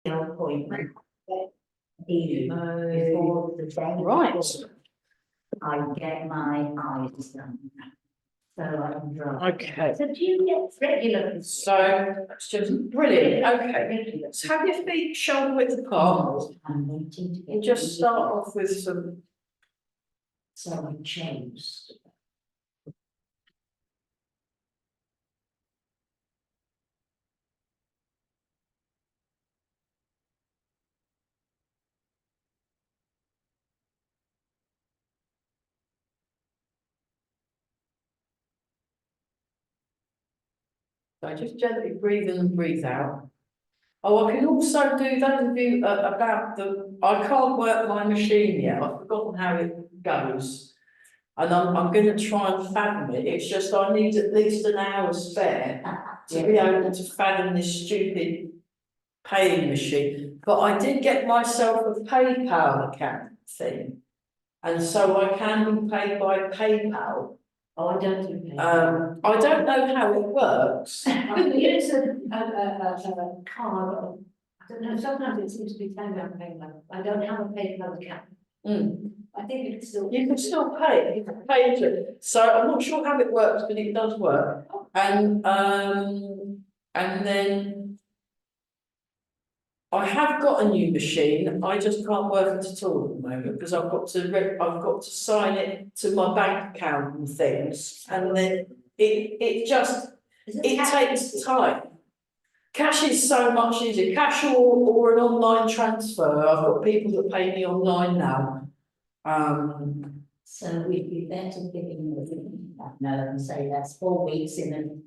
appointment. Before the day. Right. I get my eyes done. So I'm dry. Okay. So do you get regular? So that's just brilliant. Okay. Let's have your feet shoulder width apart. I'm waiting to We'll get. just start off with some. So I chose. So just gently breathe in and breathe out. Oh, I can also do those of you about the. I can't work my machine yet. I've forgotten how it goes, and I'm going to try and fathom it. It's just I need at least an hour spare to be able to fathom this stupid paying machine. But I did get myself a PayPal account thing, and so I can be paid by PayPal. Oh, I don't do I don't know how it works. Use a card. I don't know, sometimes it seems to be telling me I'm paying that. I don't have a PayPal account. I think you can still. You can still pay, you can pay into it. So I'm not sure how it works, but it does work. And then I have got a new machine. I just can't work it at all at the moment because I've got to sign it to my bank account and things, and then it takes time. Cash is so much easier. Cash or an online transfer. I've got people that pay me online now. So we'd be better giving that note and say that's 4 weeks in and.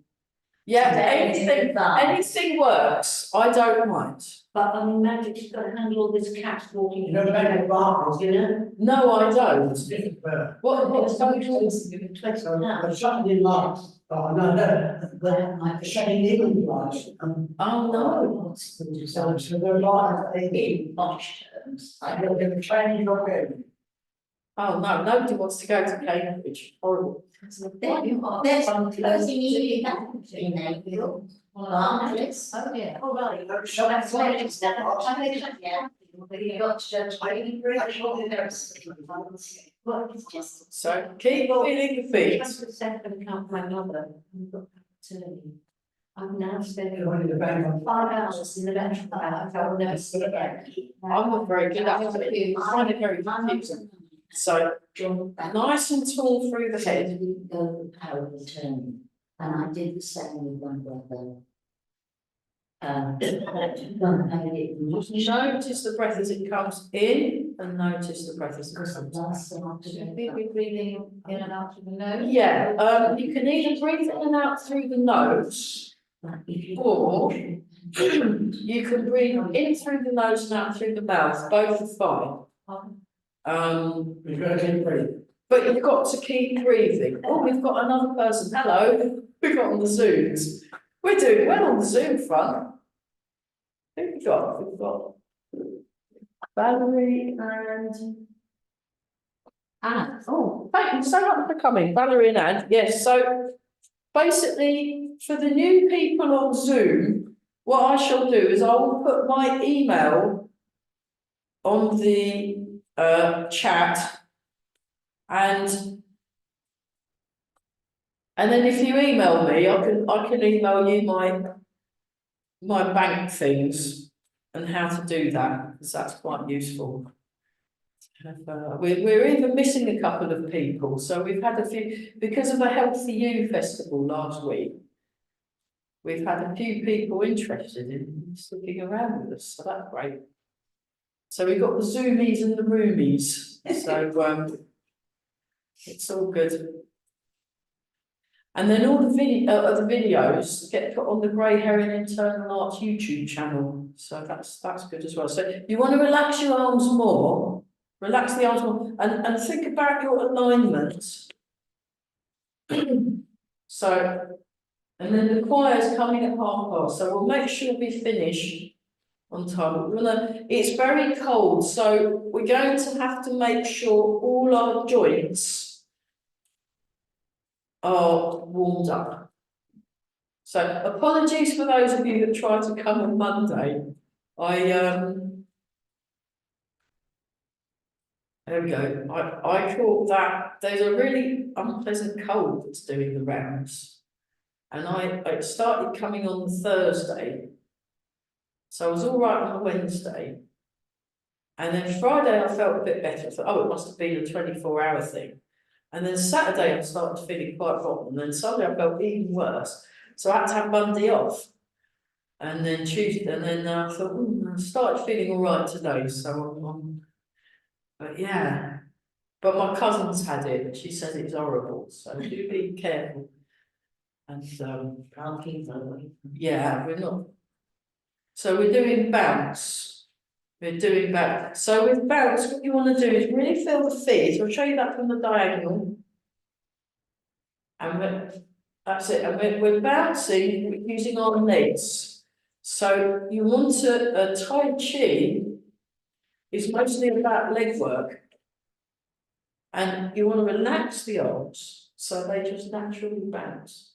Yeah, Today, anything works. I don't mind. But I mean, Magic, she's got to handle all this cash walking. You know the bank of Barclays, You know? No, I don't. it's different. What's £20 The Saturday night, oh no, where my. the Saturday evening lights, Oh no. so they're like, In posh terms. I don't get a training of it. Oh no, nobody wants to go to Cambridge. Horrible. There's some closing you in April. Barclays. Oh, yeah. Oh, right. So that's why it's that. Yeah. You got to judge. Well, it's just. So keep feeling the feet. I sent them account my mother. I've got attorney. I'm now spending Going to the bank on 5 hours in the vegetable bank. I will never see it again. I'm not very good at it. I find it very confusing. So nice and tall through the I head. didn't go with power of attorney, and I did the same with one brother. Notice the breath as it comes in, and notice the breath as it Because the comes last thing I Should did. we be breathing in and out through the nose? Yeah, you can either breathe in and out through the nose, or you can breathe in through the nose and out through the mouth. Both are fine. You've got to keep breathing. But you've got to keep breathing. Oh, we've got another person. Hello, we've got on the Zooms. We're doing well on the Zoom front. Who have we got? We've got Valerie and Anne. Oh, thank you so much for coming, Valerie and Anne. Yes, so basically for the new people on Zoom, what I shall do is I will put my email on the chat, and then if you email me, I can email you my bank things and how to do that, because that's quite useful. We're even missing a couple of people, so we've had a few because of a Healthy You festival last week. We've had a few people interested in sticking around with us, so that's great. So we've got the Zoomies and the Roomies, so it's all good. And then all the videos get put on the Grey Heron Internal Arts YouTube channel, so that's good as well. So you want to relax your arms more, relax the arms more, and think about your alignment. So, and then the choir's coming at past, so we'll make sure we finish on time. It's very cold, so we're going to have to make sure all our joints are warmed up. So apologies for those of you that tried to come on Monday. There we go. I thought that there's a really unpleasant cold that's doing the rounds. And it started coming on the Thursday. So I was all right on the Wednesday. And then Friday I felt a bit better. I thought, oh, it must have been a 24-hour thing. And then Saturday I started feeling quite rotten. And then Sunday I felt even worse. So I had to have Monday off. And then Tuesday, and then I thought, I started feeling all right today. So but yeah. But my cousin's had it, and she says it's horrible, so do be careful. And Can't keep them. yeah, we're not. So we're doing bounce. We're doing bounce. So with bounce, what you want to do is really feel the feet. I'll show you that from the diagonal. And that's it. And we're bouncing using our legs. So you want a Tai Chi is mostly about leg work. And you want to relax the arms so they just naturally bounce.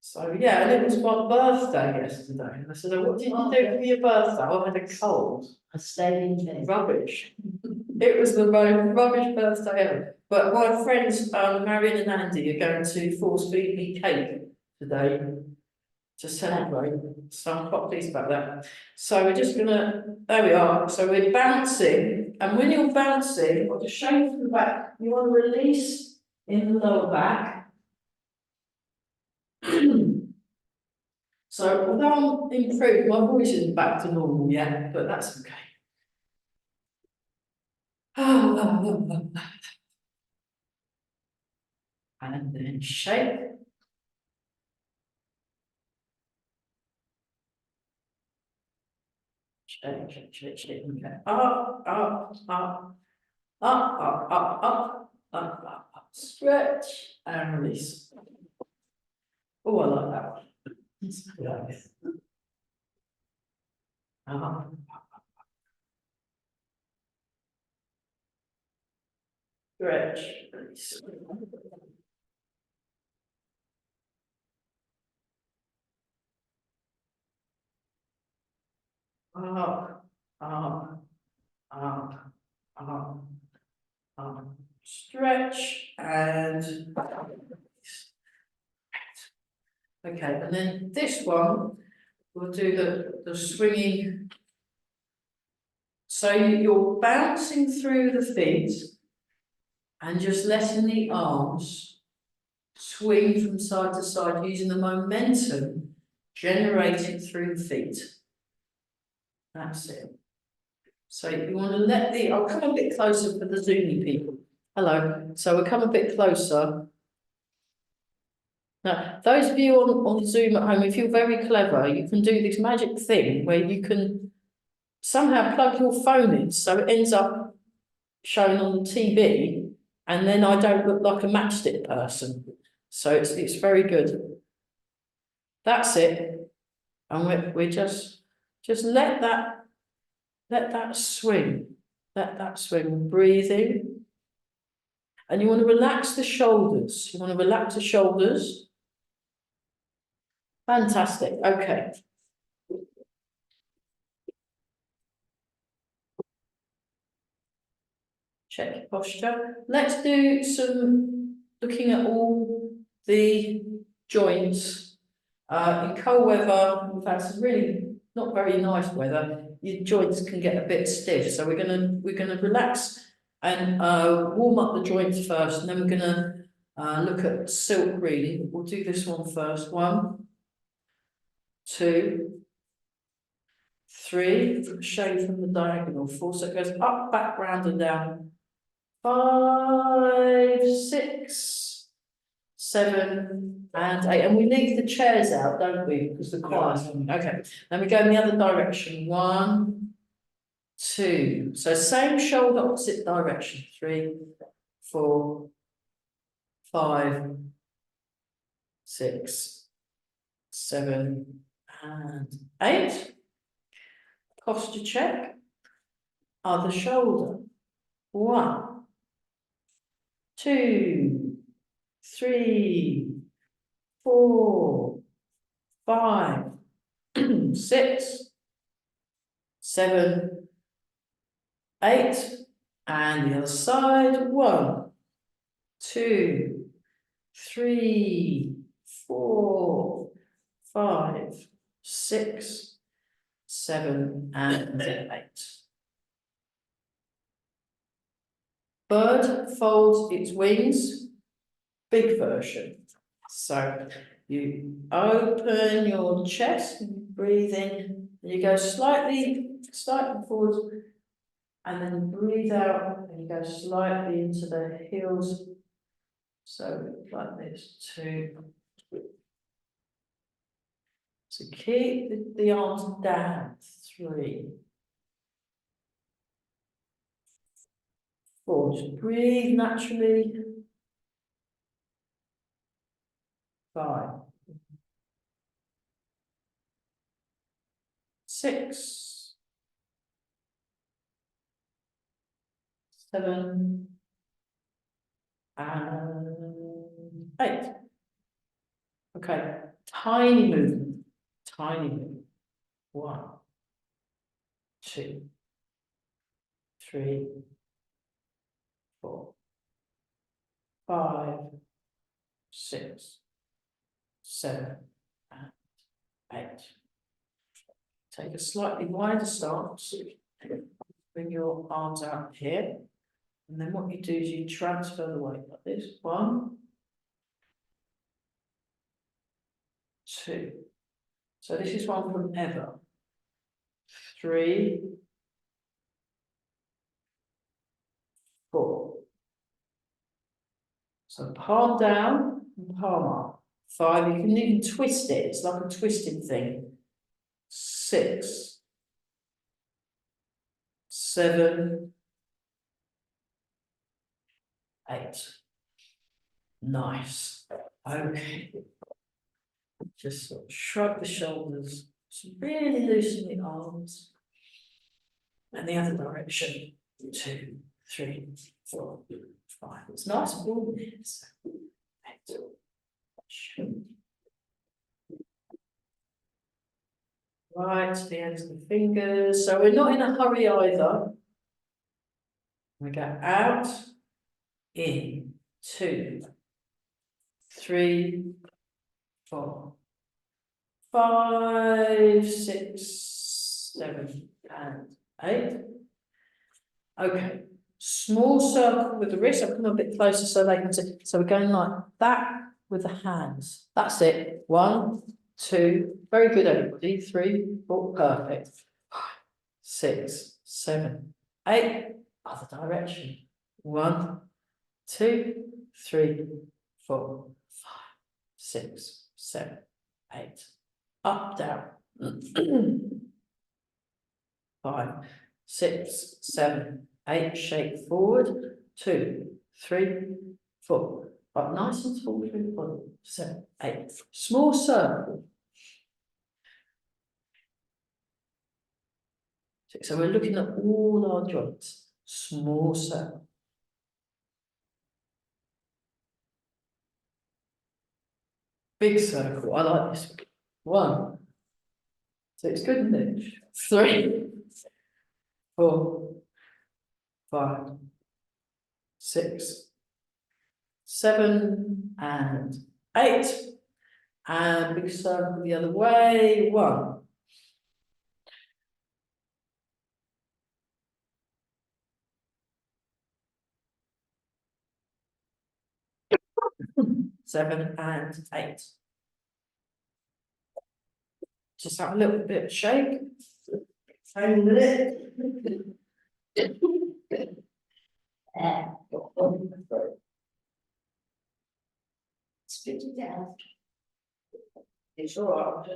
So yeah, and it was my birthday yesterday. And I said, oh, what did you do for your birthday? I had a cold. I stayed in bed. Rubbish. It was the most rubbish birthday ever. But my friends, Marion and Andy, are going to force feed me cake today to celebrate. So I'm quite pleased about that. So we're just gonna, there we are. So we're bouncing, and when you're bouncing, or to show you from the back, you want to release in the lower back. So although I'm improved, my voice isn't back to normal yet, but that's okay. And then shake. Shake. Okay. Up. Stretch and release. Oh, I like that one. Up. Stretch, release. Up. Stretch and release. Okay, and then this one, we'll do the swinging. So you're bouncing through the feet and just letting the arms swing from side to side using the momentum generated through the feet. That's it. So you want to let I'll come a bit closer for the Zoomy people. Hello. So we'll come a bit closer. Now, those of you on Zoom at home, if you're very clever, you can do this magic thing where you can somehow plug your phone in so it ends up showing on the TV, and then I don't look like a matchstick person. So it's very good. That's it. And we just let that swing. Let that swing. Breathing. And you want to relax the shoulders. You want to relax the shoulders. Fantastic. Okay. Check your posture. Let's do some looking at all the joints. In cold weather, we've had some really not very nice weather. Your joints can get a bit stiff, so we're gonna relax and warm up the joints first, and then we're gonna look at silk reading. We'll do this one first. 1, 2, 3. Shade from the diagonal. 4. So it goes up, back, round, and down. 5, 6, 7, and 8. And we leave the chairs out, don't we? Because the choir's on. Okay. Then we go in the other direction. 1, 2. So same shoulder, opposite direction. 3, 4, 5, 6, 7, and 8. Posture check. Other shoulder. 1, 2, 3, 4, 5, 6, 7, 8, and the other side. 1, 2, 3, 4, 5, 6, 7, and 8. Bird folds its wings, big version. So you open your chest and breathe in, and you go slightly forward, and then breathe out, and you go slightly into the heels. So like this, 2. So keep the arms down, 3, 4, just breathe naturally. 5, 6, 7, and 8. Okay, tiny movement, tiny movement. 1, 2, 3, 4, 5, 6, 7, and 8. Take a slightly wider stance. Bring your arms out here. And then what you do is you transfer the weight like this. 1, 2. So this is one from Eva. 3, 4. So palm down and palm up. 5, you can even twist it. It's like a twisting thing. 6, 7, 8. Nice. Okay. Just sort of shrug the shoulders. Just really loosen the arms. And the other direction. 2, 3, 4, 5. It's nice and warm here. So 8. Right to the ends of the fingers. So we're not in a hurry either. We go out, in, 2, 3, 4, 5, 6, 7, and 8. Okay, small circle with the wrist. I'll come a bit closer so they can see. So we're going like that with the hands. That's it. 1, 2. Very good, everybody. 3, 4. Perfect. 5, 6, 7, 8. Other direction. 1, 2, 3, 4, 5, 6, 7, 8. Up, down. 5, 6, 7, 8. Shake forward. 2, 3, 4. But nice and tall through the body. 7, 8. Small circle. So we're looking at all our joints. Small circle. Big circle. I like this one. 1. So it's good, isn't it? 3, 4, 5, 6, 7, and 8. And big circle the other way. 1. 7, and 8. Just have a little bit of shake. Hang with it. Spit it out. It's all right.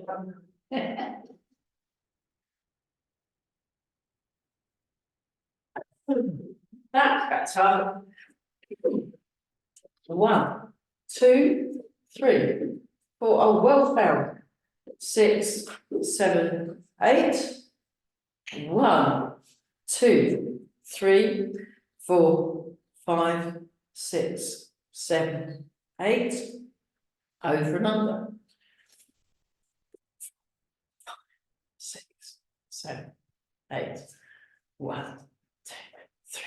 That's better. 1, 2, 3, 4. Oh, well found. 6, 7, 8. 1, 2, 3, 4, 5, 6, 7, 8. Over and under. 6, 7, 8. 1, 2, 3,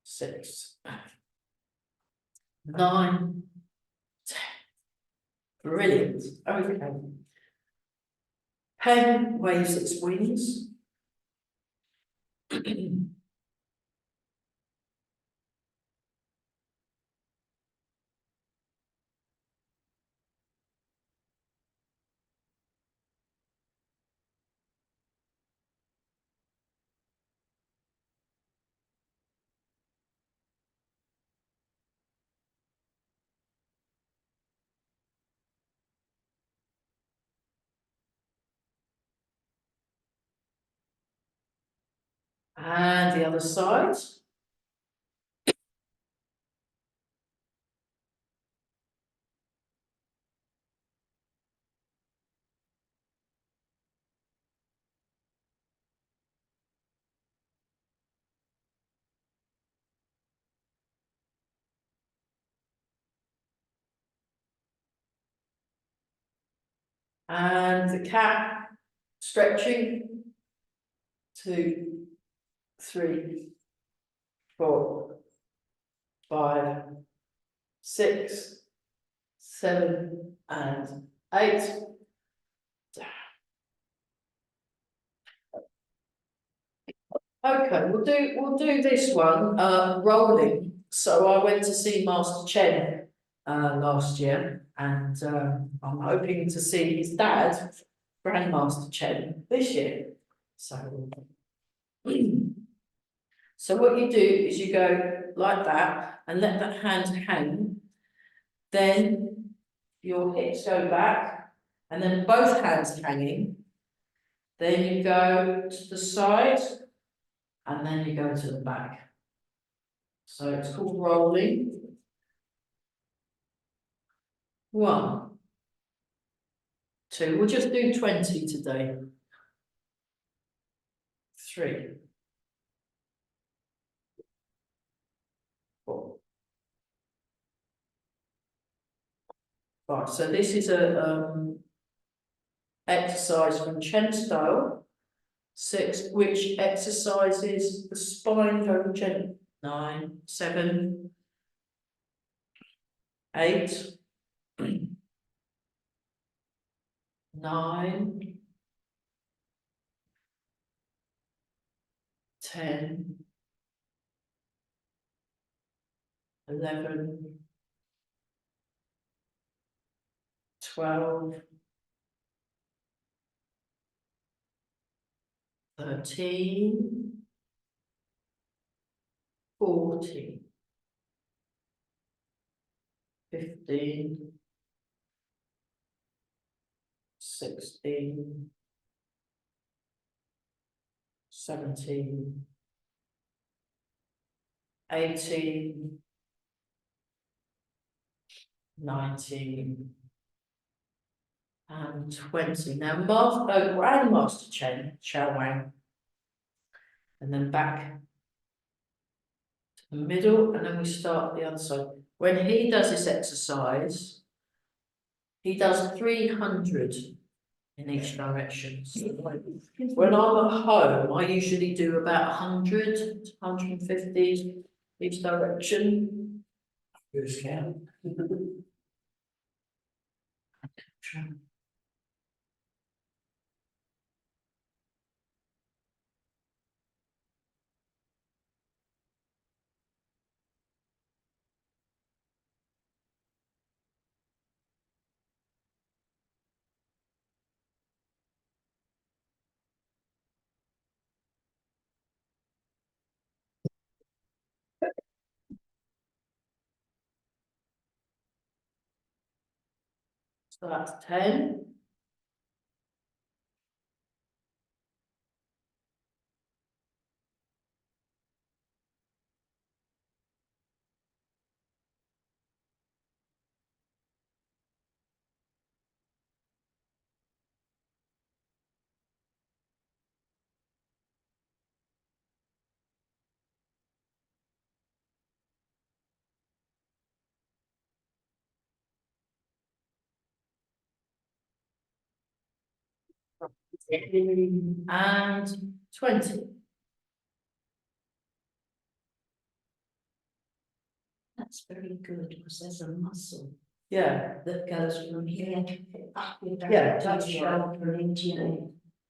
6, 9, 10. Brilliant. Okay. Pen waves its wings. And the other side. And the cat stretching. 2, 3, 4, 5, 6, 7, and 8. Okay, we'll do this one, rolling. So I went to see Master Chen last year, and I'm hoping to see his dad, Grandmaster Chen, this year. So, so what you do is you go like that and let that hand hang. Then your hips go back, and then both hands hanging. Then you go to the side, and then you go to the back. So it's called rolling. 1, 2, we'll just do 20 today. 3, 4, 5. So this is a exercise from Chen style. 6, which exercises the spine very gently. 9, 7, 8, 9, 10, 11, 12, 13, 14, 15, 16, 17, 18, 19, and 20. Now, Grandmaster Chen, Chuan, and then back to the middle, and then we start the other side. When he does this exercise, he does 300 in each direction. So when I'm at home, I usually do about 100 to 150 each direction. Good scan. So that's 10. and 20. That's very good, because there's a muscle Yeah, that goes from here up your back Yeah, to that's your shoulder and into your neck.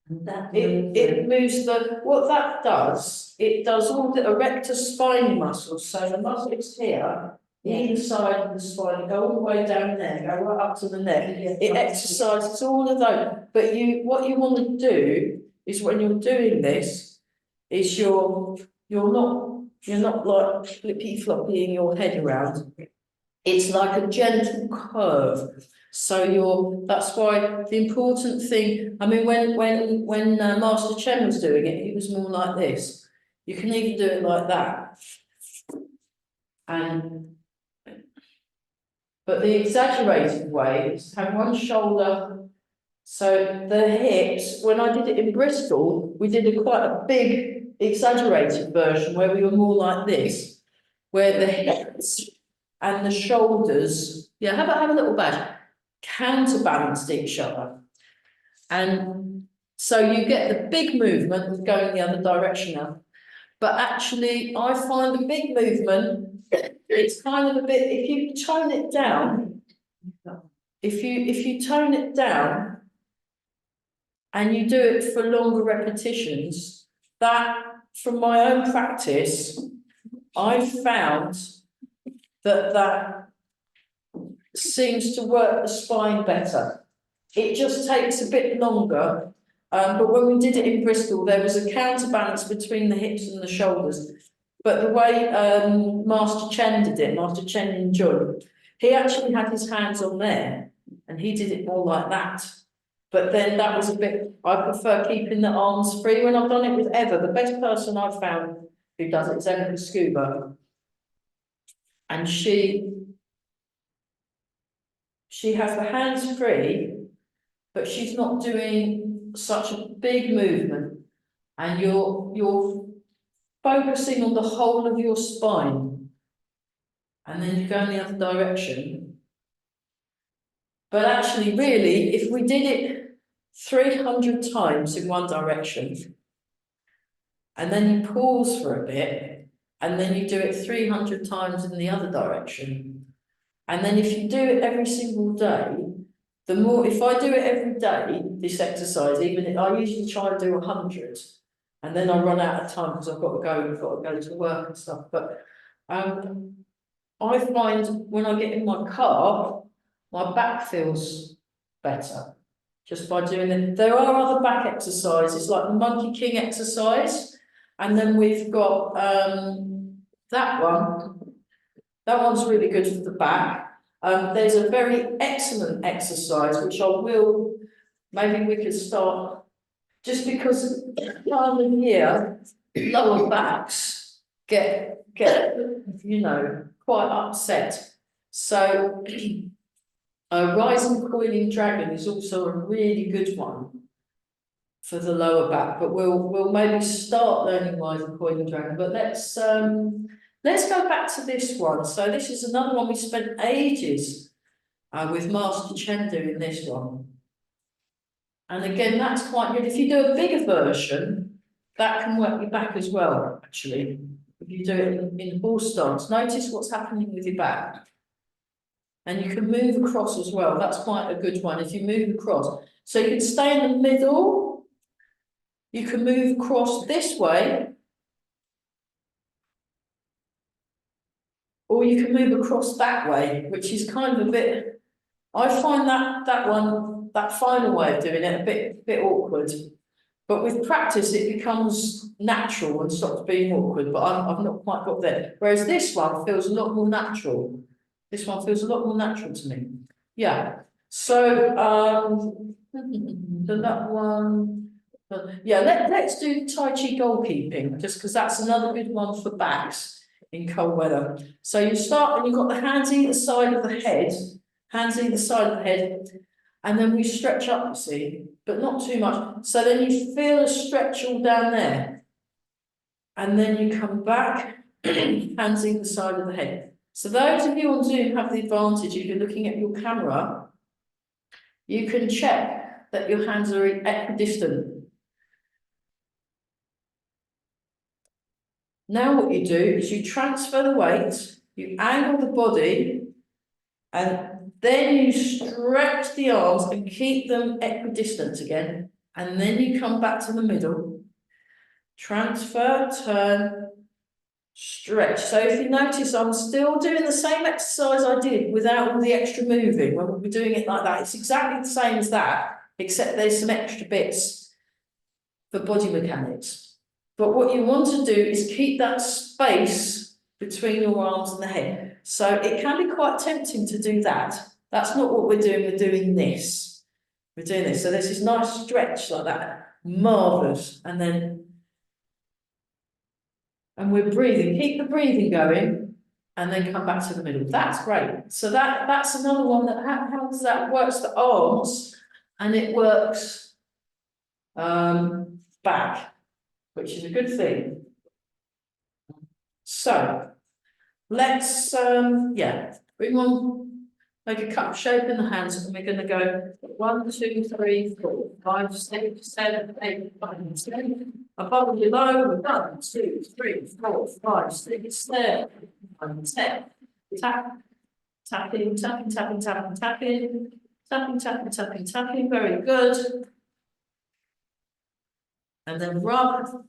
And that it moves what that does, it does all the erector spine muscles, so the muscles here, the inside of the spine, go all the way down there, go right up to the neck. It exercises all of those, but what you want to do is when you're doing this, is you're not like flippy floppying your head around. It's like a gentle curve. So that's why the important thing, I mean, when Master Chen was doing it, he was more like this. You can even do it like that. But the exaggerated way is to have one shoulder. So the hips, when I did it in Bristol, we did quite a big exaggerated version where we were more like this, where the hips and the shoulders, have a little badge, counterbalanced each other. And so you get the big movement of going the other direction now. But actually, I find the big movement, it's kind of a bit, if you tone it down, if you tone it down and you do it for longer repetitions, that from my own practice, I've found that seems to work the spine better. It just takes a bit longer, but when we did it in Bristol, there was a counterbalance between the hips and the shoulders. But the way Master Chen did it, Master Chen in Chuan, he actually had his hands on there, and he did it more like that. But then that was a bit, I prefer keeping the arms free when I've done it with Eva. The best person I've found who does it is Eva Scuba. And she has the hands free, but she's not doing such a big movement. And you're focusing on the whole of your spine. And then you go in the other direction. But actually, really, if we did it 300 times in one direction, and then you pause for a bit, and then you do it 300 times in the other direction, and then if you do it every single day, the more, if I do it every day, this exercise, even if I usually try and do 100, and then I run out of time because I've got to go to work and stuff. But I find when I get in my car, my back feels better just by doing it. There are other back exercises like the Monkey King exercise, and then we've got that one. That one's really good for the back. There's a very excellent exercise which I will, maybe we could start, just because time of year lower backs get quite upset. So Rising Coiling Dragon is also a really good one for the lower back, but we'll maybe start learning Rising Coiling Dragon. But let's go back to this one. So this is another one we spent ages with Master Chen doing this one. And again, that's quite good. If you do a bigger version, that can work your back as well, actually. If you do it in horse stance, notice what's happening with your back. And you can move across as well. That's quite a good one if you move across. So you can stay in the middle. You can move across this way. Or you can move across that way, which is kind of a bit, I find that final way of doing it a bit awkward. But with practice, it becomes natural and stops being awkward, but I've not quite got there. Whereas this one feels a lot more natural. This one feels a lot more natural to me. Yeah. So, that one, let's do Tai Chi goalkeeping, just because that's another good one for backs in cold weather. So you start and you've got the hands either side of the head, and then we stretch up, you see, but not too much. So then you feel a stretch all down there. And then you come back, hands either side of the head. So those of you on Zoom have the advantage, if you're looking at your camera, you can check that your hands are equidistant. Now what you do is you transfer the weight, you angle the body, and then you stretch the arms and keep them equidistant again. And then you come back to the middle, transfer, turn, stretch. So if you notice, I'm still doing the same exercise I did without all the extra moving. When we're doing it like that, it's exactly the same as that, except there's some extra bits for body mechanics. But what you want to do is keep that space between your arms and the head. So it can be quite tempting to do that. That's not what we're doing this. We're doing this. So there's this nice stretch like that. Marvellous. And we're breathing. Keep the breathing going and then come back to the middle. That's great. So that's another one that, how does that works the arms and it works back, which is a good thing. So let's bring on, make a cup shape in the hands, and we're going to go 1, 2, 3, 4, 5, 6, 7, 8, 9, 10. Above and below, 1, 2, 3, 4, 5, 6, 7, 9, 10. Tap, tapping, tapping, tapping, tapping, tapping, tapping, tapping, tapping, tapping. Very good. And then rub.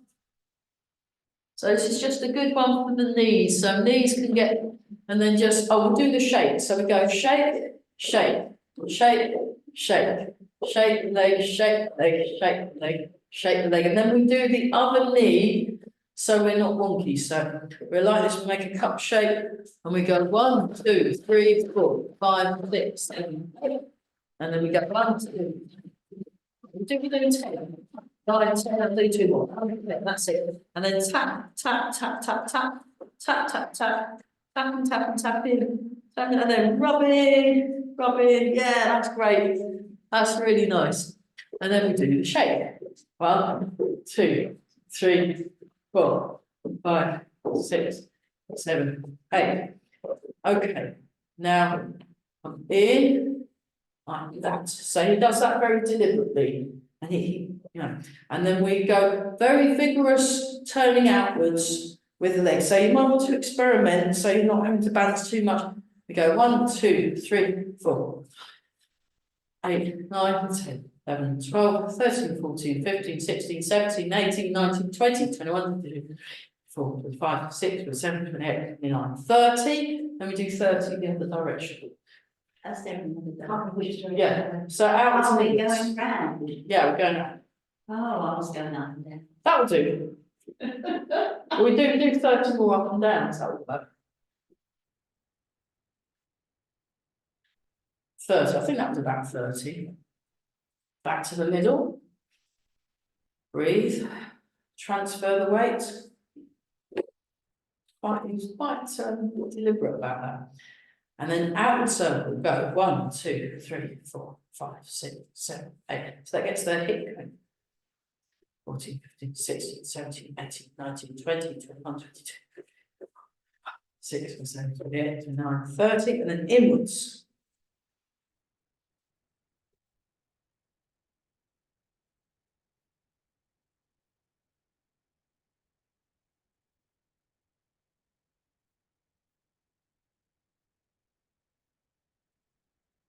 So this is just a good one for the knees. So knees can get, and then just, we'll do the shake. So we go shake, shake, shake, shake, shake the leg, shake the leg, shake the leg, shake the leg. And then we do the other knee, so we're not wonky. So we're like this, we make a cup shape, and we go 1, 2, 3, 4, 5, 6, 7, 8. And then we go 1, 2, we do 10. 9, 10, I'll do 2 more. Okay, that's it. And then tap, tap, tap, tap, tap, tap, tap, tap, tap and tap and tap in, tap, and then rubbing, rubbing. Yeah, that's great. That's really nice. And then we do the shake. 1, 2, 3, 4, 5, 6, 7, 8. Okay. Now I'm in like that. So he does that very deliberately, and and then we go very vigorous turning outwards with the legs. So you might want to experiment, so you're not having to balance too much. We go 1, 2, 3, 4, 8, 9, 10, 11, 12, 13, 14, 15, 16, 17, 18, 19, 20, 21, 22, 24, 25, 26, 27, 28, 29, 30. Then we do 30 the other direction. That's different. Yeah. So outwards Are and we inwards. going round? Yeah, we're going out. Oh, I was going up and down. That'll do. We do 30 more up and down, so that'll work. 30, I think that was about 30. Back to the middle. Breathe. Transfer the weight. He's quite deliberate about that. And then outward circle, go 1, 2, 3, 4, 5, 6, 7, 8. So that gets their hip going. 14, 15, 16, 17, 18, 19, 20, 21, 22, 6, 7, 28, 29, 30, and then inwards.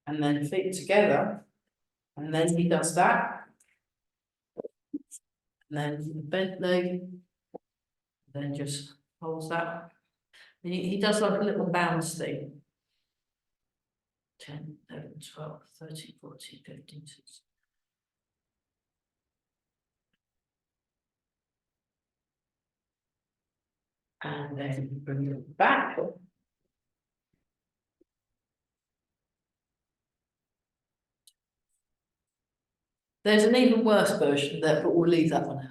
And then feet together, and then he does that. And then the bent leg, then just holds that. And he does like a little bounce thing. 10, 11, 12, 13, 14, 15, 16. And then bring it back. There's an even worse version there, but we'll leave that one out.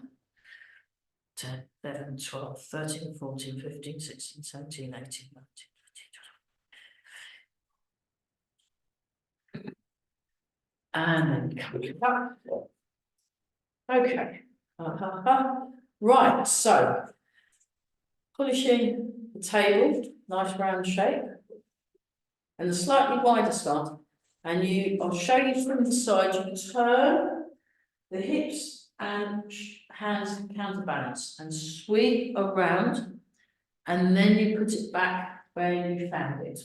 10, 11, 12, 13, 14, 15, 16, 17, 18, 19, 20, 21. And then come back. Okay. Right, so polishing the table, nice round shape, and a slightly wider stance. And I'll show you from the side, you turn the hips and hands counterbalance and sweep around. and then you put it back where you found it.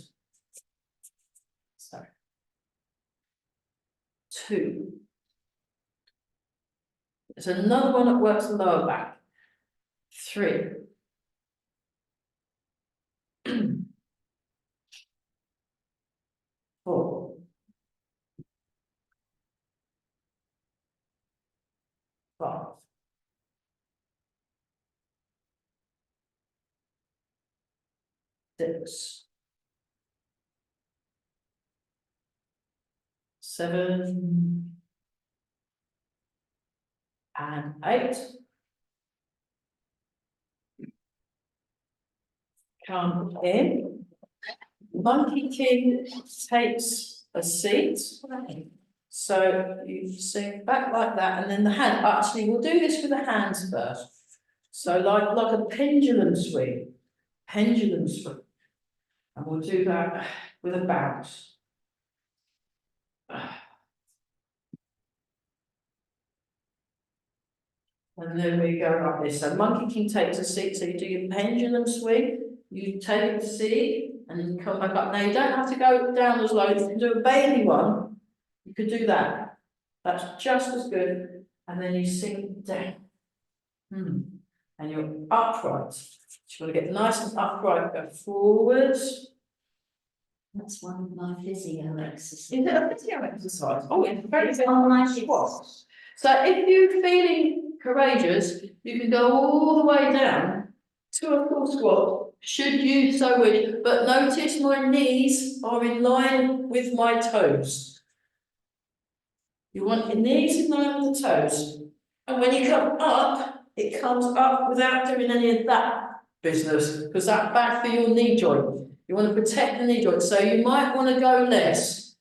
So. 2. There's another one that works the lower back. 3. 4. 5. 6. 7. And 8. Come in. Monkey King takes a seat. So you sing back like that, and then the hand. Actually, we'll do this with the hands first. So like a pendulum swing. Pendulum swing. And we'll do that with a bounce. And then we go like this. So Monkey King takes a seat. So you do your pendulum swing. You take a seat and then you come back up. Now you don't have to go down as low. You can do a Bailey one. You could do that. That's just as good. And then you sink down. And you're upright. You want to get nice and upright. Go forwards. That's one of my physio exercises. Is it a physio exercise? Oh, it's very good. Oh, my Squats. So if you're feeling courageous, you can go all the way down to a full squat, should you so wish. But notice my knees are in line with my toes. You want your knees in line with the toes. And when you come up, it comes up without doing any of that business, because that's bad for your knee joint. You want to protect the knee joint, so you might want to go less.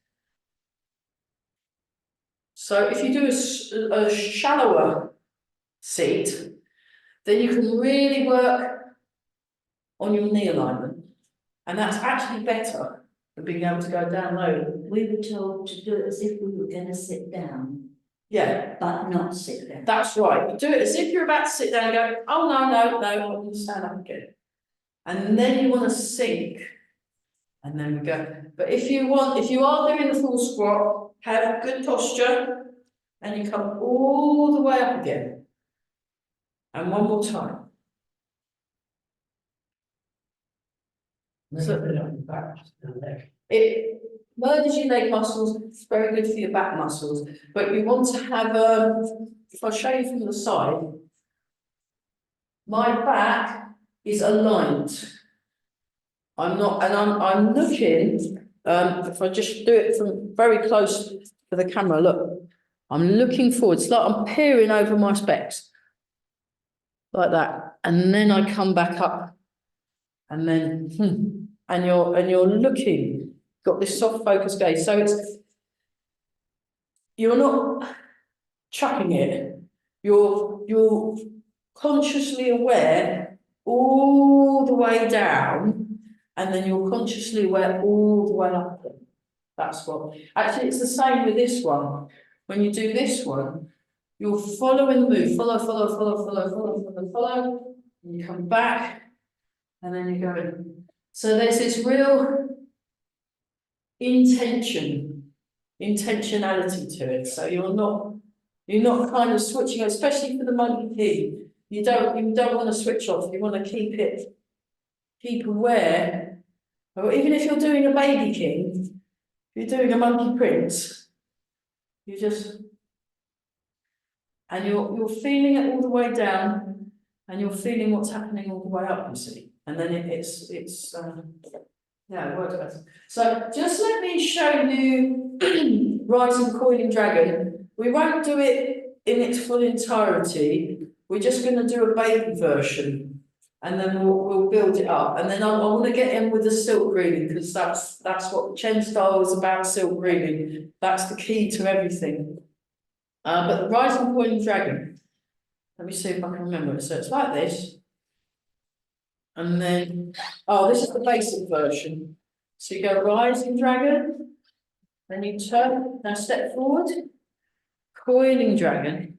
So if you do a shallower seat, then you can really work on your knee alignment. And that's actually better than being able to go down low. We were told to do it as if we were going to sit down, Yeah, but not sit down. that's right. You do it as if you're about to sit down and go, oh, no, I'm going to stand up again. And then you want to sink. And then we go. But if you are doing the full squat, have good posture, and you come all the way up again. And one more time. So put it on your back, the leg. It merges your leg muscles. It's very good for your back muscles. But you want to have, if I show you from the side, my back is aligned. I'm not, and I'm looking, if I just do it from very close to the camera, look, I'm looking forward. It's like I'm peering over my specs. Like that. And then I come back up. And then, and you're looking, got this soft focus gaze. So you're not chucking it. You're consciously aware all the way down. And then you're consciously aware all the way up. That's what. Actually, it's the same with this one. When you do this one, you're following the move. Follow. And you come back, and then you go in. So there's this real intentionality to it. So you're not kind of switching, especially for the Monkey King. You don't want to switch off. You want to keep aware. Or even if you're doing a Baby King, if you're doing a Monkey Prince, you just, and you're feeling it all the way down, and you're feeling what's happening all the way up, you see. And then it's yeah, it works better. So just let me show you Rising Coiling Dragon. We won't do it in its full entirety. We're just going to do a baby version. And then we'll build it up. And then I want to get in with the silk reading, because that's what Chen style is about, silk reading. That's the key to everything. But the Rising Coiling Dragon, let me see if I can remember it. So it's like this. And then, oh, this is the basic version. So you go Rising Dragon, then you turn, now step forward, Coiling Dragon.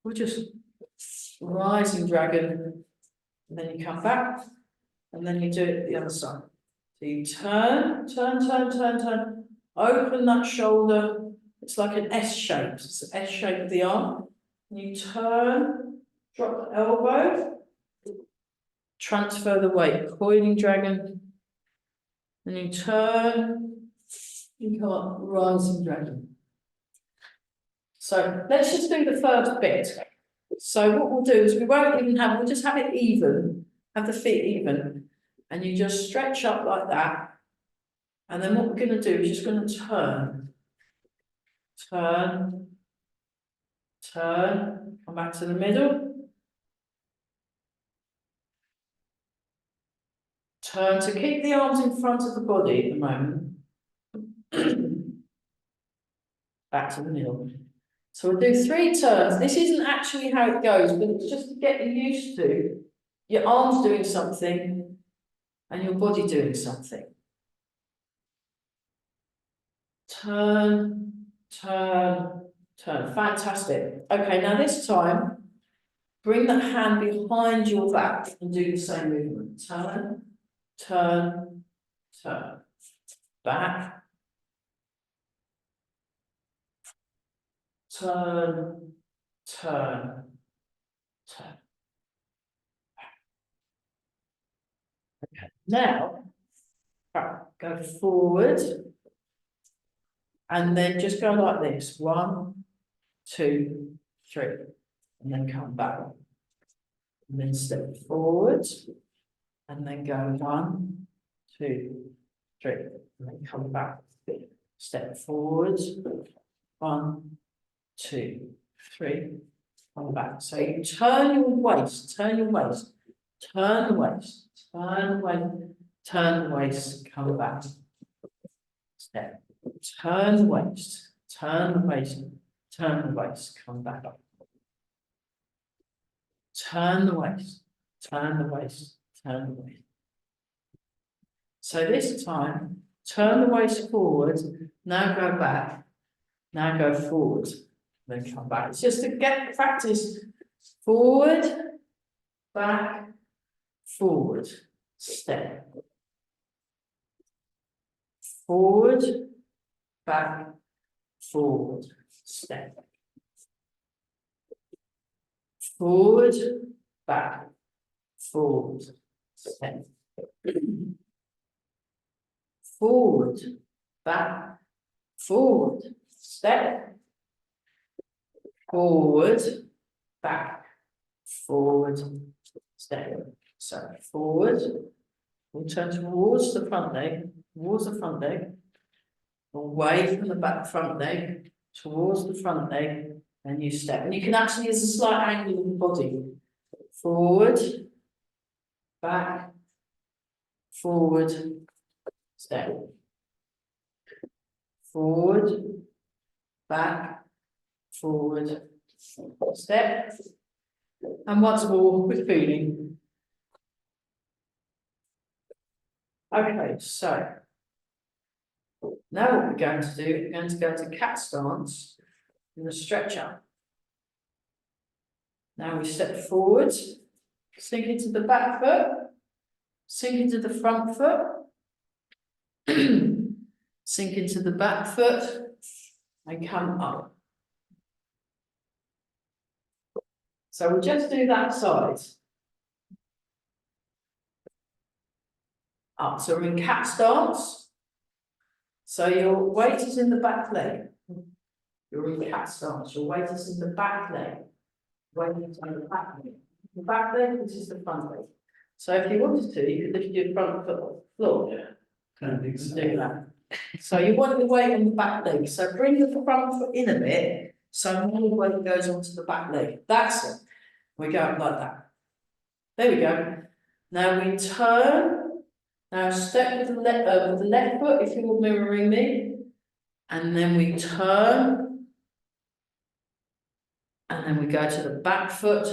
We'll just Rising Dragon, and then you come back, and then you do it the other side. So you turn, open that shoulder, it's like an S shape, it's an S shape of the arm. You turn, drop the elbow, transfer the weight, coiling dragon, and you turn, you come up, rising dragon. So let's just do the first bit. So what we'll do is we'll just have it even, have the feet even, and you just stretch up like that. And then what we're going to do is just going to turn, come back to the middle. Turn to keep the arms in front of the body at the moment. Back to the middle. So we'll do 3 turns. This isn't actually how it goes, but it's just to get you used to your arms doing something and your body doing something. Turn. Fantastic. Okay, now this time, bring that hand behind your back and do the same movement. Turn. Back. Turn. Okay, now, go forward. And then just go like this. 1, 2, 3. And then come back. And then step forward. And then go 1, 2, 3. And then come back. Step forward. 1, 2, 3. Come back. So you turn your waist, turn the waist, turn the waist, come back. Step. Turn the waist, come back up. Turn the waist. So this time, turn the waist forward, now go back, now go forward, then come back. It's just to get practice. Forward, back, forward, step. Forward, back, forward, step. Forward, back, forward, step. Forward, back, forward, step. Forward, back, forward, step. So forward, we'll turn towards the front leg, away from the back front leg, towards the front leg, and you step. And you can actually use a slight angle of the body. Forward, back, forward, step. Forward, back, forward, step. And once more with feeling. Okay, so now what we're going to do, we're going to go to cat stance in the stretcher. Now we step forward, sink into the back foot, sink into the front foot, sink into the back foot, and come up. So we'll just do that side. Up, so we're in cat stance. So your weight is in the back leg. You're in cat stance, your weight is in the back leg. Weight is on the back leg. The back leg, this is the front leg. So if you wanted to, you could lift your front foot off the floor. Kind of Do that. So you want the weight on the back leg. So bring the front foot in a bit, so more weight goes onto the back leg. That's it. We go like that. There we go. Now we turn. Now step with the left foot if you're mirroring me. And then we turn. And then we go to the back foot.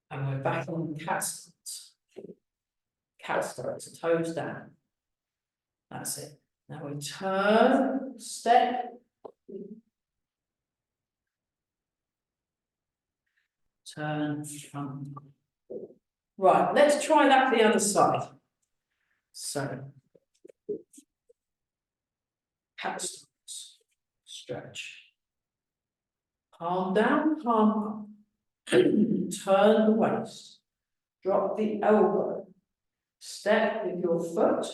And we're back on cat stance. Cat stance, toes down. That's it. Now we turn, step. turn, come. Right, let's try that the other side. So, capstans, stretch. Palm down, palm up. Turn the waist. Drop the elbow. Step with your foot.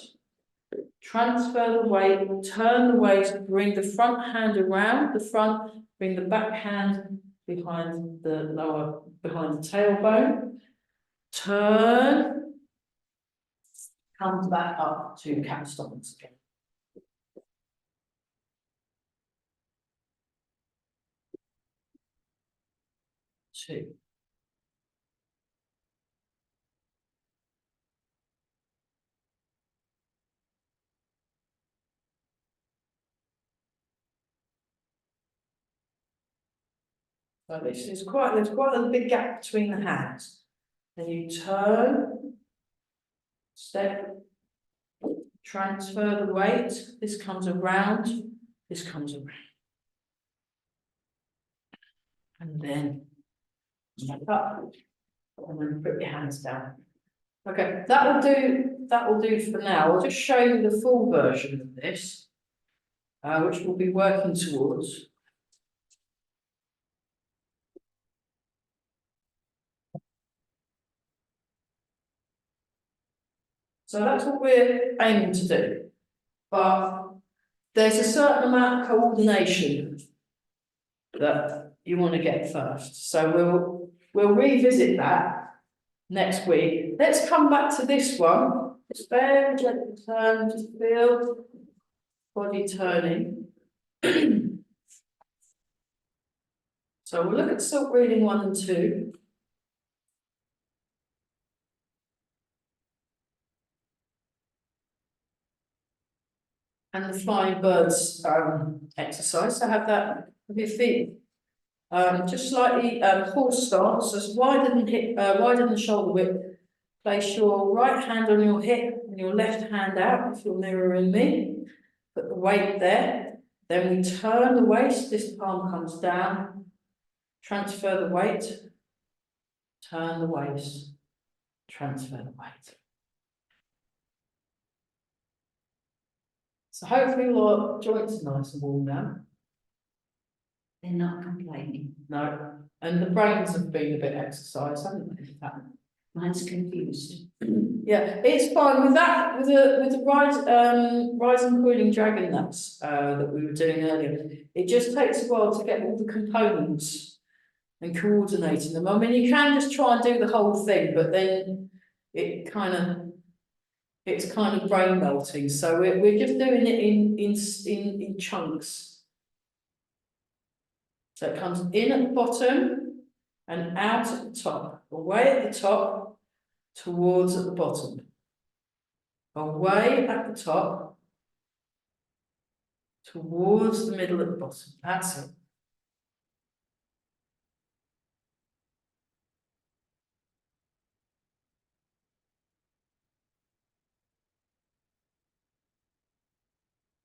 Transfer the weight, turn the waist, bring the front hand around the front, bring the back hand behind the tailbone. Turn. Come back up to capstans again. Two. So there's quite a big gap between the hands. Then you turn, step, transfer the weight. This comes around, this comes around. And then step up, and then put your hands down. Okay, that will do for now. I'll just show you the full version of this, which we'll be working towards. So that's what we're aiming to do. But there's a certain amount of coordination that you want to get first. So we'll revisit that next week. Let's come back to this one. Just very gently turn, just feel body turning. So we'll look at silk reading 1 and 2. And the flying birds exercise. So have that with your feet just slightly horse stance, just widen the shoulder width. Place your right hand on your hip and your left hand out if you're mirroring me. Put the weight there. Then we turn the waist. This palm comes down. Transfer the weight. Turn the waist. Transfer the weight. So hopefully your joints are nice and warm now. They're not complaining. No, and the brains have been a bit exercised, haven't they? Mine's confused. Yeah, it's fine with that. With the rise and cooling dragon nuts that we were doing earlier. It just takes a while to get all the components and coordinating them. I mean, you can just try and do the whole thing, but then it's kind of brain melting. So we're just doing it in chunks. So it comes in at the bottom and out at the top, away at the top, towards at the bottom, away at the top, towards the middle at the bottom. That's it.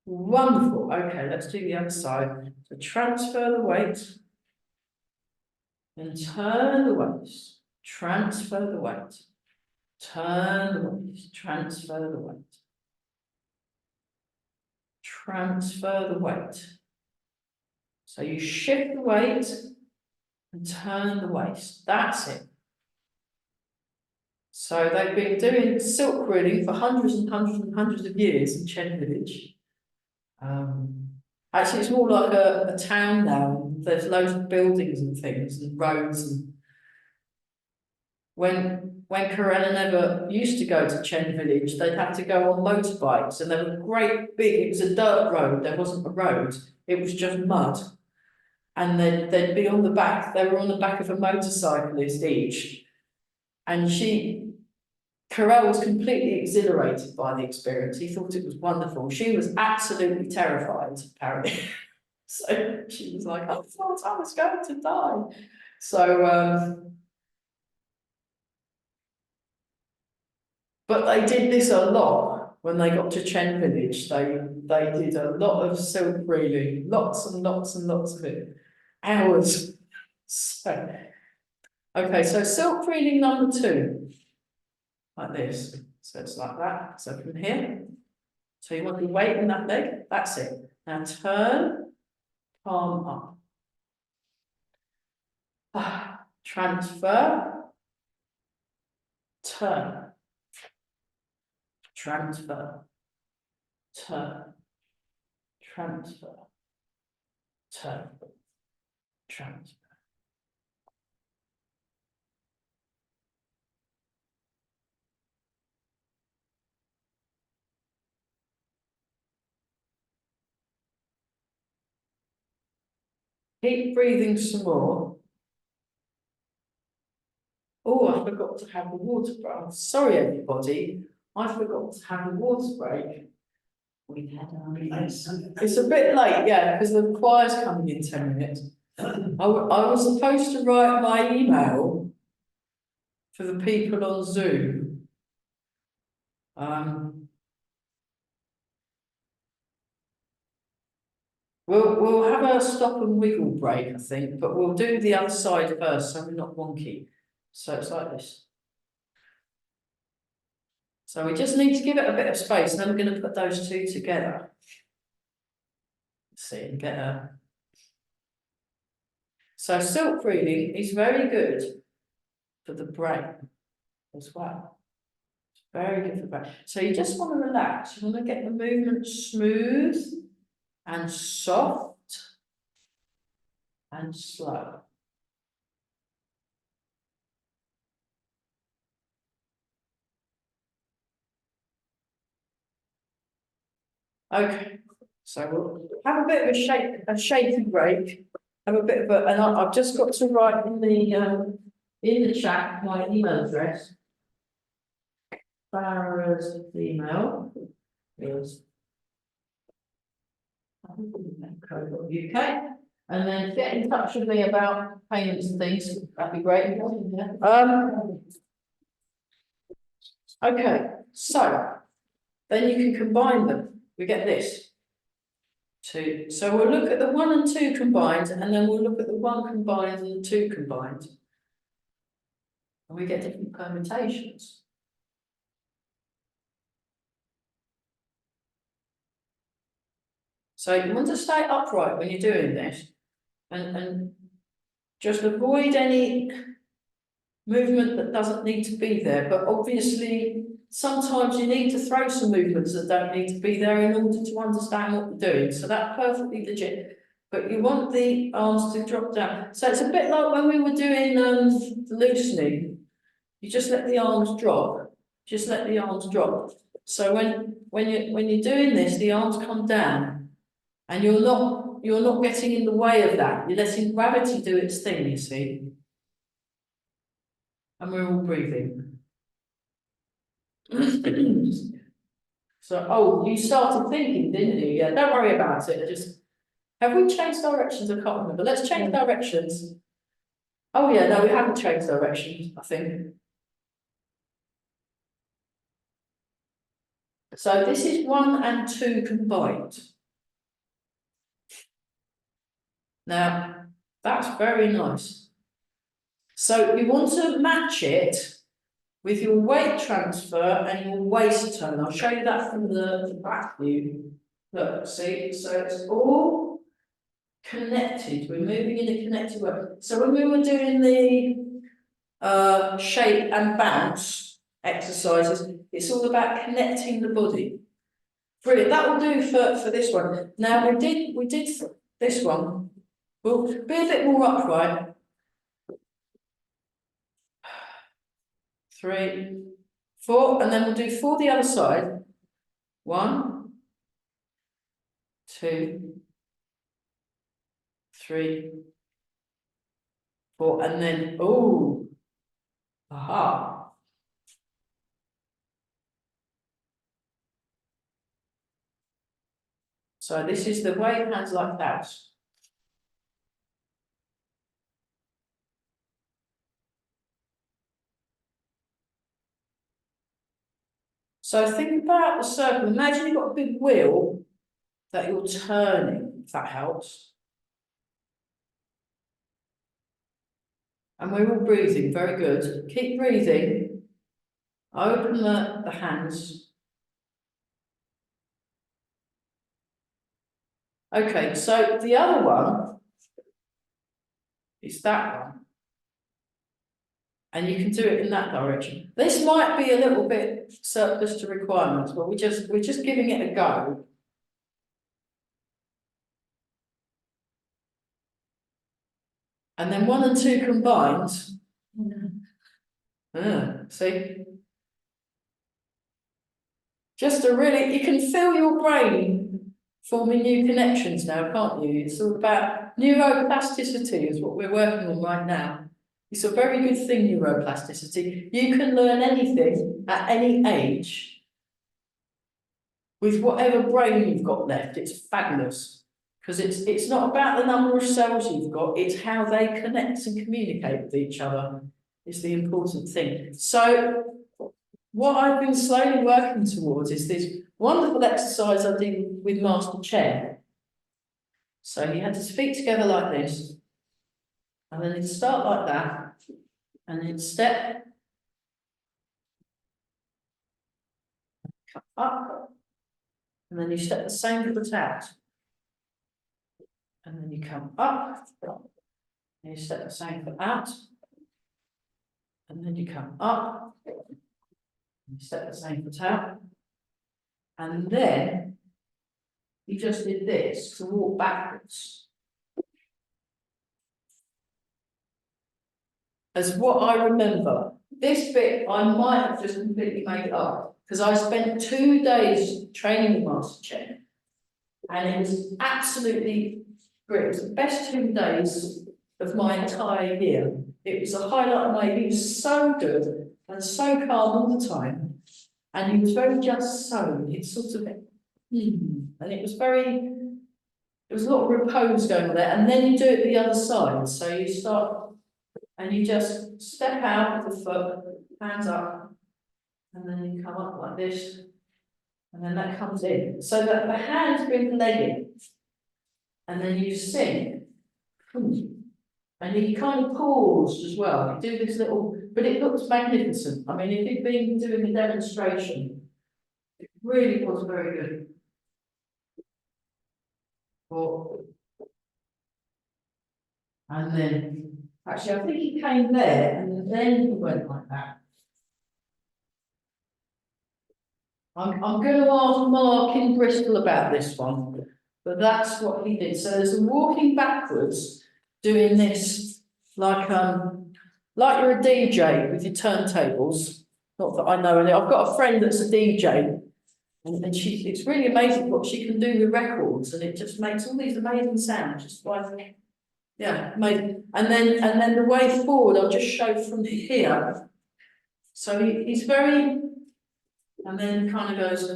Wonderful. Okay, let's do the other side. So transfer the weight and turn the waist. Transfer the weight. Turn the waist. Transfer the weight. Transfer the weight. So you shift the weight and turn the waist. That's it. So they've been doing silk reading for hundreds and hundreds and hundreds of years in Chen village. Actually, it's more like a town now. There's loads of buildings and things and roads. And when Karen ever used to go to Chen village, they'd have to go on motorbikes, and they were great big. It was a dirt road. There wasn't a road. It was just mud. And they'd be on the back. They were on the back of a motorcyclist each, and Carell was completely exhilarated by the experience. He thought it was wonderful. She was absolutely terrified, apparently. So she was like, I thought I was going to die. So, but they did this a lot when they got to Chen village. They did a lot of silk reading, lots and lots and lots of it, hours. So Okay, so silk reading number 2. Like this. So it's like that. So from here. So you want the weight in that leg. That's it. Now turn, palm up. Transfer, turn, transfer, turn, transfer, turn, transfer. Keep breathing some more. Oh, I forgot to have a water break. Sorry, everybody. I forgot to have a water break. We've had our. It's a bit late, yeah, because the choir's coming in 10 minutes. I was supposed to write my email for the people on Zoom. We'll have a stop and wiggle break, I think, but we'll do the other side first, so we're not wonky. So it's like this. So we just need to give it a bit of space, and then we're going to put those two together. Let's see and get a. So silk reading is very good for the brain as well. It's very good for the brain. So you just want to relax. You want to get the movement smooth and soft and slow. Okay, so we'll have a bit of a shaky break. Have a bit of a, and I've just got to write in the chat my email address. Farah's email is UK, and then get in touch with me about payments and things. That'd be great. Okay, so then you can combine them. We get this. 2. So we'll look at the 1 and 2 combined, and then we'll look at the 1 combined and the 2 combined. And we get different permutations. So you want to stay upright when you're doing this, and just avoid any movement that doesn't need to be there. But obviously, sometimes you need to throw some movements that don't need to be there in order to understand what you're doing. So that's perfectly legit. But you want the arms to drop down. So it's a bit like when we were doing the loosening. You just let the arms drop. Just let the arms drop. So when you're doing this, the arms come down, and you're not getting in the way of that. You're letting gravity do its thing. You see. And we're all breathing. So, oh, you started thinking, didn't you? Yeah, don't worry about it. Have we changed directions? I can't remember. Let's change directions. Oh yeah, no, we haven't changed directions, I think. So this is 1 and 2 combined. Now, that's very nice. So you want to match it with your weight transfer and your waist turn. I'll show you that from the back view. Look, see, so it's all connected. We're moving in a connected way. So when we were doing the shape and bounce exercises, it's all about connecting the body. Brilliant. That will do for this one. Now we did this one. We'll be a bit more upright. 3, 4, and then we'll do 4 the other side. 1, 2, 3, 4, and then aha. So this is the wave hands like that. So think about the circle. Imagine you've got a big wheel that you're turning, if that helps. And we're all breathing, very good. Keep breathing. Open the hands. Okay, so the other one is that one. And you can do it in that direction. This might be a little bit surplus to requirements, but we're just giving it a go. And then 1 and 2 combined. See? Just a really, you can feel your brain forming new connections now, can't you? It's all about neuroplasticity is what we're working on right now. It's a very good thing, neuroplasticity. You can learn anything at any age with whatever brain you've got left. It's fabulous because it's not about the number of cells you've got, it's how they connect and communicate with each other is the important thing. So what I've been slowly working towards is this wonderful exercise I did with Master Chen. So you had to speak together like this, and then you'd start like that, and then step, come up, and then you step the same foot out, and then you come up, and you step the same foot out, and then you come up, and you step the same foot out, and then you just did this to walk backwards. As what I remember, this bit I might have just completely made it up because I spent 2 days training with Master Chen and it was absolutely great. It was the best 2 days of my entire year. It was a highlight of my year. He was so good and so calm all the time, and he was very just so. It's sort of, and it was a lot of repose going on there. And then you do it the other side. So you start. And you just step out with the foot, hands up, and then you come up like this, and then that comes in. So that the hands bring the leg in, and then you sing. And you kind of pause as well. You do this little, but it looks magnificent. I mean, if you've been doing a demonstration, it really was very good. And then, actually, I think he came there and then he went like that. I'm going to ask Mark in Bristol about this one, but that's what he did. So there's a walking backwards, doing this like you're a DJ with your turntables. Not that I know any. I've got a friend that's a DJ, and it's really amazing what she can do with records, and it just makes all these amazing sounds. Just like, yeah, amazing. And then the way forward, I'll just show from here. So he's very, and then kind of goes,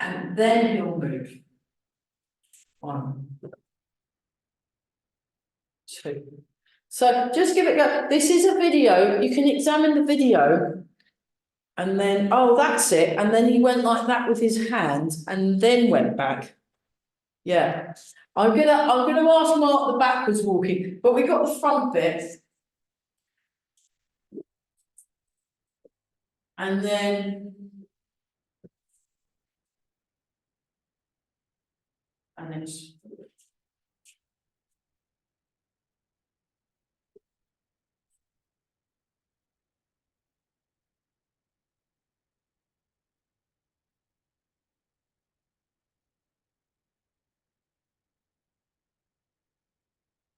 and then he'll move. 1, 2. So just give it a go. This is a video. You can examine the video. And then, oh, that's it. And then he went like that with his hands and then went back. Yeah. I'm gonna ask Mark the backwards walking, but we got the front bit. And then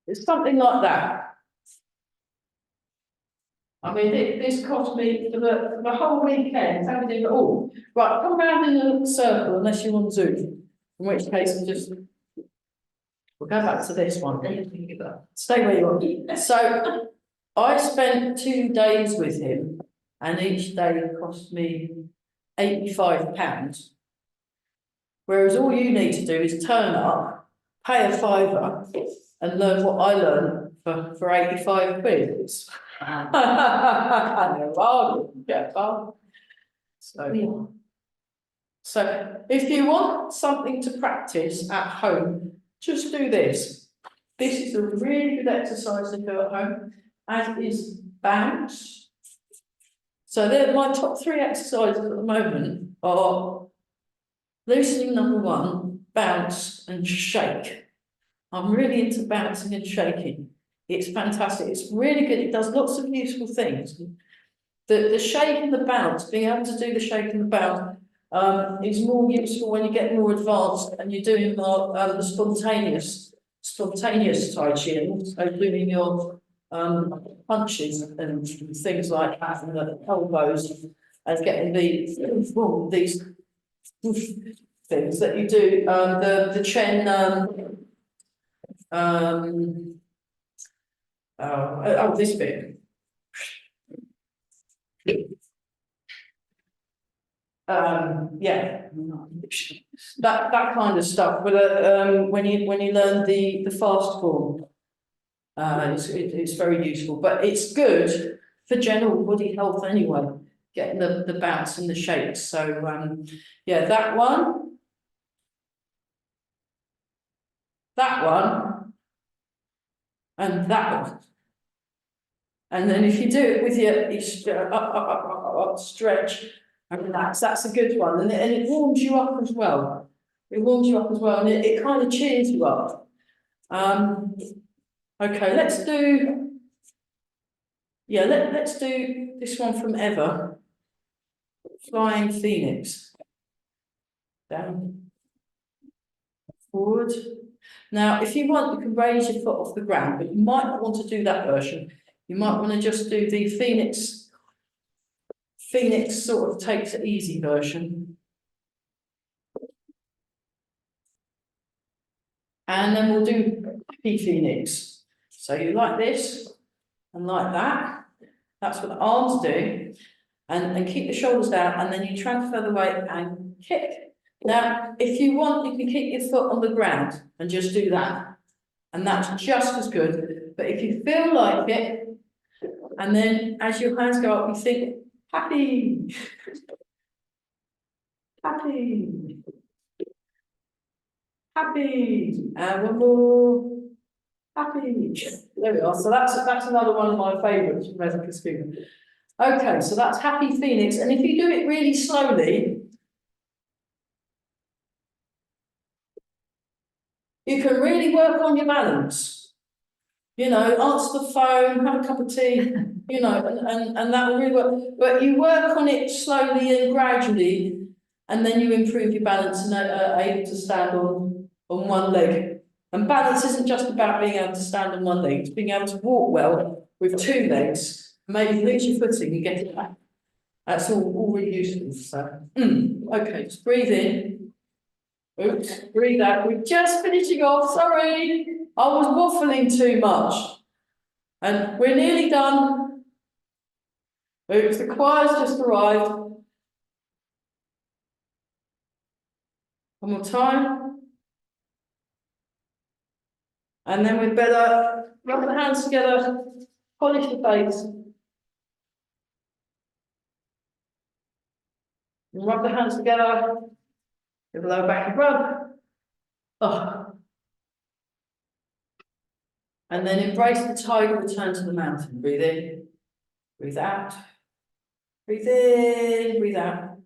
it's something like that. I mean, this cost me for the whole weekend, having to do it all. Right, come around in a circle unless you want Zoom, in which case we'll go back to this one. Stay where you are. So I spent 2 days with him, and each day cost me £85. Whereas all you need to do is turn up, pay a fiver, and learn what I learned for 85 quid. No bargain, get bargain. So if you want something to practice at home, just do this. This is a really good exercise to do at home, as is bounce. So they're my top 3 exercises at the moment are loosening number 1, bounce and shake. I'm really into bouncing and shaking. It's fantastic. It's really good. It does lots of useful things. The shake and the bounce, being able to do the shake and the bounce, is more useful when you get more advanced and you're doing more the spontaneous Tai Chi, and also doing your punches and things like that, and the elbows, and getting these things that you do. The Chen this bit. Yeah, that kind of stuff. But when you learn the fast form, it's very useful. But it's good for general body health anyway. Getting the bounce and the shakes. So yeah, that one, and that one. And then if you do it with your up, stretch and relax, that's a good one. And it warms you up as well. It warms you up as well, and it kind of cheers you up. Okay, let's do this one from Eva. Flying Phoenix. Down. Forward. Now, if you want, you can raise your foot off the ground, but you might not want to do that version. You might want to just do the Phoenix sort of takes it easy version. And then we'll do Happy Phoenix. So you like this and like that. That's what the arms do. And keep the shoulders down, and then you transfer the weight and kick. Now, if you want, you can keep your foot on the ground and just do that. And that's just as good. But if you feel like it, and then as your hands go up, you think, happy, happy, happy, and one more, happy. There we are. So that's another one of my favourites from Rebecca Schooner. Okay, so that's Happy Phoenix, and if you do it really slowly, you can really work on your balance. You know, answer the phone, have a cup of tea, you know, and that will really work. But you work on it slowly and gradually, and then you improve your balance and are able to stand on one leg. And balance isn't just about being able to stand on one leg, it's being able to walk well with 2 legs, maybe lose your footing and get it back. That's all really useful. So, okay, just breathe in. Oops, breathe out. We're just finishing off. Sorry, I was waffling too much. And we're nearly done. Oops, the choir's just arrived. One more time. And then we'd better rub the hands together, polish the face. And rub the hands together. Give a lower back rub. Oh. And then embrace the tiger, return to the mountain. Breathe in, breathe out. Breathe in, breathe out.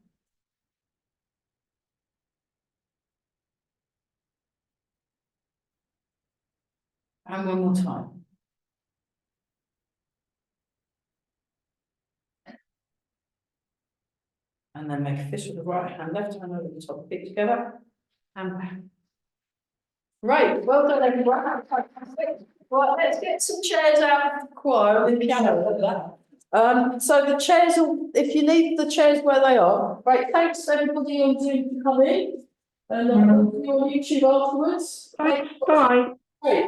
And one more time. And then make a fist with the right hand, left hand over the top, feet together, and back. Right, well done everyone, fantastic. Right, let's get some chairs out of the choir and the piano. So the chairs, if you leave the chairs where they are. Right, thanks everybody on Zoom for coming. And on YouTube afterwards. Bye. Great.